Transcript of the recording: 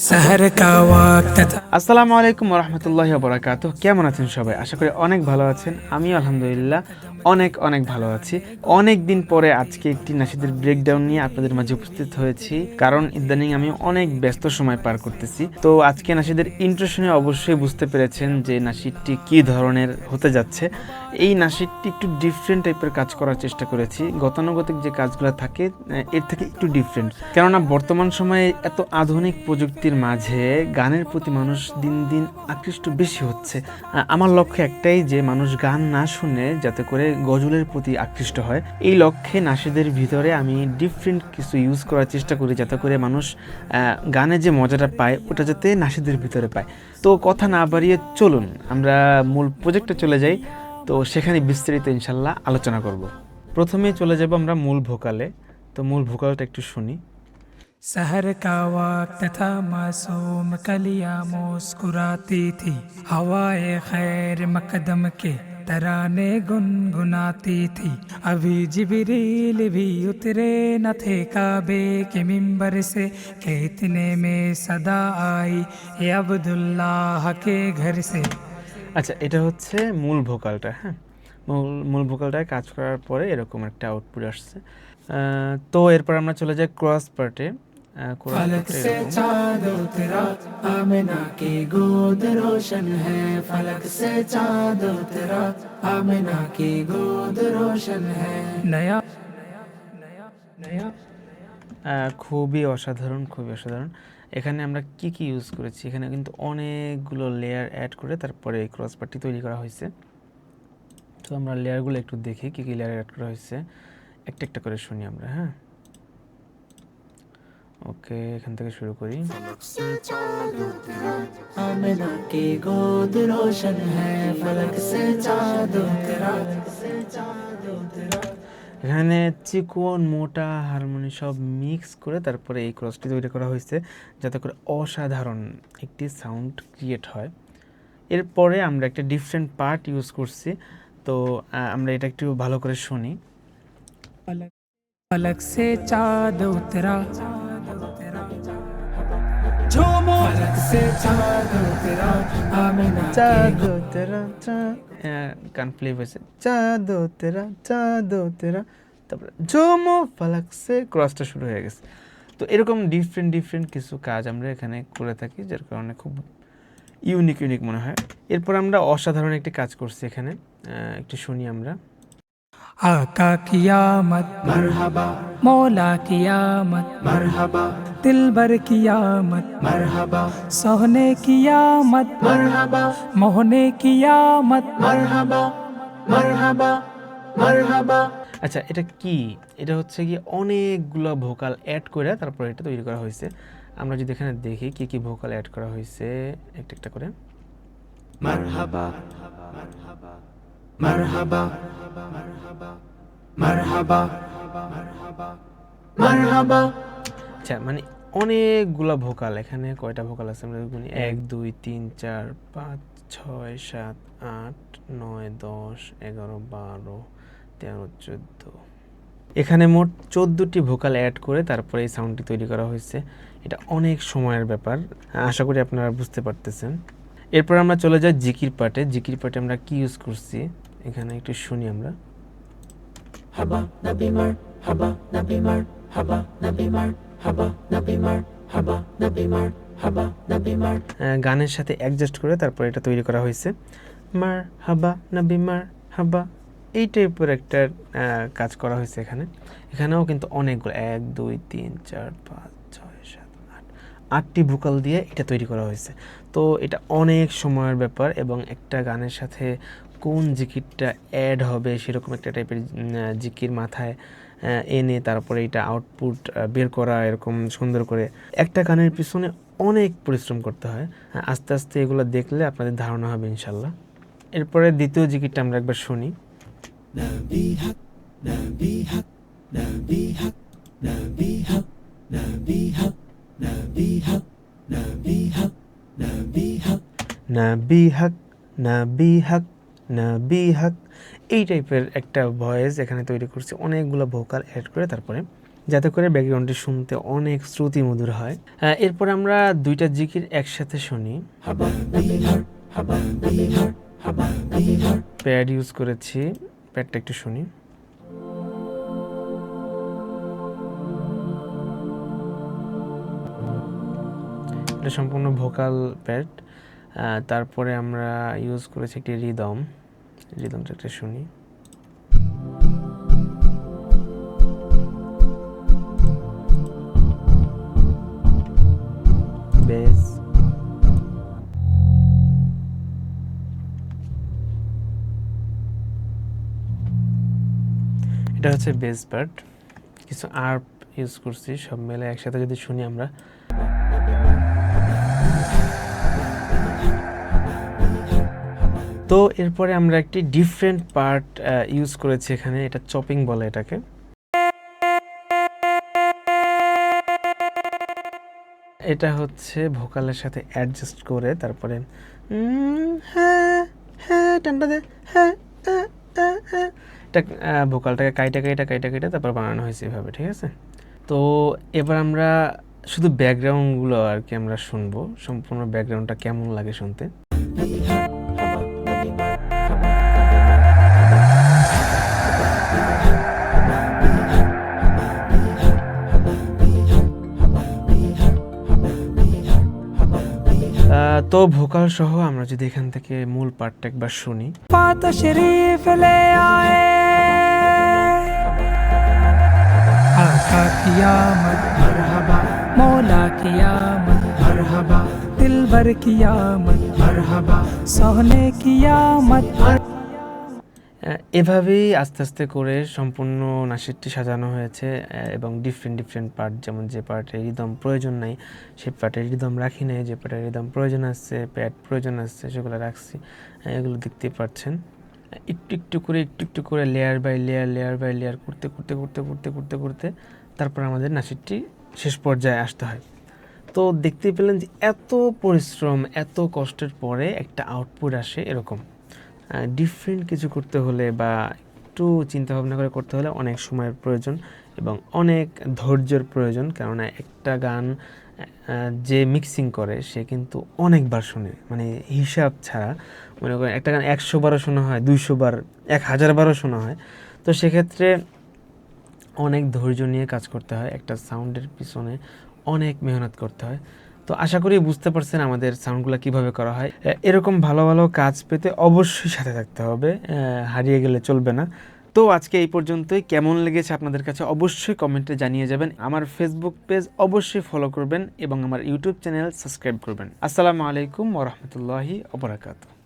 सहर का वक्त था। আসসালামু আলাইকুম রহমতুল্লাহি বারাকাতুহু। কেমন আছেন সবাই? আশা করি অনেক ভালো আছেন। আমিও আলহামদুলিল্লাহ অনেক অনেক ভালো আছি। অনেক দিন পরে আজকে একটি নাশিদের ব্রেকডাউন নিয়ে আপনাদের মাঝে উপস্থিত হয়েছি, কারণ ইদানিং আমি অনেক ব্যস্ত সময় পার করতেছি। তো আজকে নাশিদের ইন্ট্রো শুনে অবশ্যই বুঝতে পেরেছেন যে নাশিদটি কী ধরনের হতে যাচ্ছে। এই নাশিদটি একটু ডিফারেন্ট টাইপের কাজ করার চেষ্টা করেছি। গতানুগতিক যে কাজগুলো থাকে এর থেকে একটু ডিফারেন্ট, কেননা বর্তমান সময়ে এত আধুনিক প্রযুক্তির মাঝে গানের প্রতি মানুষ দিন দিন আকৃষ্ট বেশি হচ্ছে। আমার লক্ষ্য একটাই, যে মানুষ গান না শুনে যাতে করে গজলের প্রতি আকৃষ্ট হয়। এই লক্ষ্যে নাশিদের ভিতরে আমি ডিফারেন্ট কিছু ইউজ করার চেষ্টা করি, যাতে করে মানুষ গানে যে মজাটা পায় ওটা যাতে নাশিদের ভিতরে পায়। তো কথা না বাড়িয়ে চলুন আমরা মূল প্রজেক্টে চলে যাই। তো সেখানে বিস্তারিত ইনশাল্লাহ আলোচনা করব। প্রথমে চলে যাব আমরা মূল ভোকালে। তো মূল ভোকালটা একটু শুনি। सहर का वक्त था, मासूम कलियां मुस्कुराती थी, हवाए खैर मकदम के तराने गुनगुनाती थी। अभी जिब्रील भी उतरे न थे काबे के मिंबर से, कि इतने में सदा आई ये अब्दुल्लाह के घर से। আচ্ছা, এটা হচ্ছে মূল ভোকালটা। হ্যাঁ, মূল ভোকালটায় কাজ করার পরে এরকম একটা আউটপুট আসছে। তো এরপর আমরা চলে যাই ক্রস পার্টে। फलक से चाँद उतरा, आमिना की गोद रोशन है। फलक से चाँद उतरा, आमिना की गोद रोशन है। नया नया नया খুবই অসাধারণ, খুবই অসাধারণ। এখানে আমরা কি কি ইউজ করেছি, এখানে কিন্তু অনেকগুলো লেয়ার অ্যাড করে তারপরে এই ক্রস পার্টটি তৈরি করা হয়েছে। তো আমরা লেয়ারগুলো একটু দেখি কি কি লেয়ার অ্যাড করা হয়েছে, একটা একটা করে শুনি আমরা। হ্যাঁ, ওকে, এখান থেকে শুরু করি। फलक से चाँद उतरा, आमिना की गोद रोशन है। फलक से चाँद उतरा, चाँद उतरा। এখানে চিকন মোটা হারমোনি সব মিক্স করে তারপরে এই ক্রসটি তৈরি করা হয়েছে, যাতে করে অসাধারণ একটি সাউন্ড ক্রিয়েট হয়। এরপরে আমরা একটা ডিফারেন্ট পার্ট ইউজ করছি। তো আমরা এটা একটু ভালো করে শুনি। फलक से चाँद उतरा, झूमो। फलक से चाँद उतरा, आमिना की গান প্লে হয়েছে চাঁদ তেরা চাঁদ তেরা, তারপরে ঝুমো ফালাক সে ক্রসটা শুরু হয়ে গেছে। তো এরকম ডিফারেন্ট কিছু কাজ আমরা এখানে করে থাকি, যার কারণে খুব ইউনিক মনে হয়। এরপর আমরা অসাধারণ একটি কাজ করছি এখানে, একটু শুনি আমরা। आका की आमद मरहबा, मौला की आमद मरहबा, दिलबर की आमद मरहबा, सोहने की आमद मरहबा, मोहने की आमद मरहबा, मरहबा, मरहबा। আচ্ছা, এটা কি? এটা হচ্ছে কি অনেকগুলো ভোকাল অ্যাড করে তারপর এটা তৈরি করা হয়েছে। আমরা যদি এখানে দেখি কি কি ভোকাল অ্যাড করা হয়েছে একটা একটা করে। मरहबा, मरहबा, मरहबा, मरहबा। আচ্ছা, মানে অনেকগুলা ভোকাল। এখানে কয়টা ভোকাল আছে আমরা গুনি, 1 2 3 4 5 6 7 8 9 10 11 12 13 14। এখানে মোট 14টি ভোকাল অ্যাড করে তারপরে এই সাউন্ডটি তৈরি করা হয়েছে। এটা অনেক সময়ের ব্যাপার, আশা করি আপনারা বুঝতে পারতেছেন। এরপর আমরা চলে যাই জিকির পার্টে। জিকির পার্টে আমরা কি ইউজ করছি এখানে একটু শুনি আমরা। हबा नबी मर, हबा नबी मर, हबा नबी मर, हबा नबी मर, हबा नबी मर, हबा नबी मर। গানের সাথে অ্যাডজাস্ট করে তারপর এটা তৈরি করা হয়েছে। মার হাবা নবী মার হাবা, এই টাইপের একটা কাজ করা হয়েছে এখানে। এখানেও কিন্তু অনেকগুলো 1 2 3 4 5 6 7 8 8টি ভোকাল দিয়ে এটা তৈরি করা হয়েছে। তো এটা অনেক সময়ের ব্যাপার, এবং একটা গানের সাথে কোন জিকিরটা অ্যাড হবে সেরকম একটা টাইপের জিকির মাথায় এনে তারপরে এটা আউটপুট বের করা, এরকম সুন্দর করে একটা গানের পিছনে অনেক পরিশ্রম করতে হয়। আস্তে আস্তে এগুলো দেখলে আপনাদের ধারণা হবে ইনশাল্লাহ। এরপরে দ্বিতীয় জিকিরটা আমরা একবার শুনি। नबी हक, नबी हक, नबी हक, नबी हक, नबी हक, नबी हक, नबी हक, नबी हक। নাবি হক নাবি হক নাবি হক, এই টাইপের একটা ভয়েস এখানে তৈরি করছি অনেকগুলো ভোকাল অ্যাড করে তারপরে। যাতে করে ব্যাকগ্রাউন্ডটি শুনতে অনেক শ্রুতিমধুর হয়। এরপর আমরা দুইটা জিকির একসাথে শুনি। প্যাড ইউজ করেছি, প্যাডটা একটু শুনি। এটা সম্পূর্ণ ভোকাল প্যাড। তারপরে আমরা ইউজ করেছি একটি রিদমটা একটা শুনি। বেস, এটা হচ্ছে বেস পার্ট। কিছু আর্প ইউজ করছি, সব মিলে একসাথে যদি শুনি আমরা। তো এরপরে আমরা একটি ডিফারেন্ট পার্ট ইউজ করেছি এখানে, এটা চপিং বলে এটাকে। এটা হচ্ছে ভোকালের সাথে অ্যাডজাস্ট করে তারপরে হ্যাঁ হ্যাঁ টানটা দে হ্যাঁ, এটা ভোকালটাকে কাইটা তারপর বানানো হয়েছে এভাবে, ঠিক আছে? তো এবার আমরা শুধু ব্যাকগ্রাউন্ডগুলো আর কি আমরা শুনবো, সম্পূর্ণ ব্যাকগ্রাউন্ডটা কেমন লাগে শুনতে। তো ভোকাল সহ আমরা যদি এখান থেকে মূল পার্টটা একবার শুনি। तशरीफ ले आए आका की आमद मरहबा, मौला की आमद मरहबा, दिलबर की आमद मरहबा, सोहने की आमद। এভাবেই আস্তে আস্তে করে সম্পূর্ণ নাশিদটি সাজানো হয়েছে এবং ডিফারেন্ট পার্ট, যেমন যে পার্টে রিদম প্রয়োজন নাই সেই পার্টে রিদম রাখি নাই, যে পার্টে রিদম প্রয়োজন আসছে, প্যাড প্রয়োজন আসছে, সেগুলো রাখছি। এগুলো দেখতেই পাচ্ছেন। একটু করে লেয়ার বাই লেয়ার করতে তারপর আমাদের নাশিদটি শেষ পর্যায়ে আসতে হয়। তো দেখতেই পেলেন যে এত পরিশ্রম, এত কষ্টের পরে একটা আউটপুট আসে এরকম। ডিফারেন্ট কিছু করতে হলে বা একটু চিন্তাভাবনা করে করতে হলে অনেক সময়ের প্রয়োজন এবং অনেক ধৈর্যের প্রয়োজন, কেননা একটা গান যে মিক্সিং করে সে কিন্তু অনেকবার শোনে, মানে হিসাব ছাড়া। মনে করেন একটা গান 100 বারও শোনা হয়, 200 বার, 1000 বারও শোনা হয়। তো সেক্ষেত্রে অনেক ধৈর্য নিয়ে কাজ করতে হয়, একটা সাউন্ডের পিছনে অনেক মেহনত করতে হয়। তো আশা করি বুঝতে পারছেন আমাদের সাউন্ডগুলো কিভাবে করা হয়। এরকম ভালো ভালো কাজ পেতে অবশ্যই সাথে থাকতে হবে, হারিয়ে গেলে চলবে না। তো আজকে এই পর্যন্তই। কেমন লেগেছে আপনাদের কাছে অবশ্যই কমেন্টে জানিয়ে যাবেন। আমার ফেসবুক পেজ অবশ্যই ফলো করবেন এবং আমার ইউটিউব চ্যানেল সাবস্ক্রাইব করবেন। আসসালামু আলাইকুম ওয়া রাহমাতুল্লাহি ওয়া বারাকাতুহু।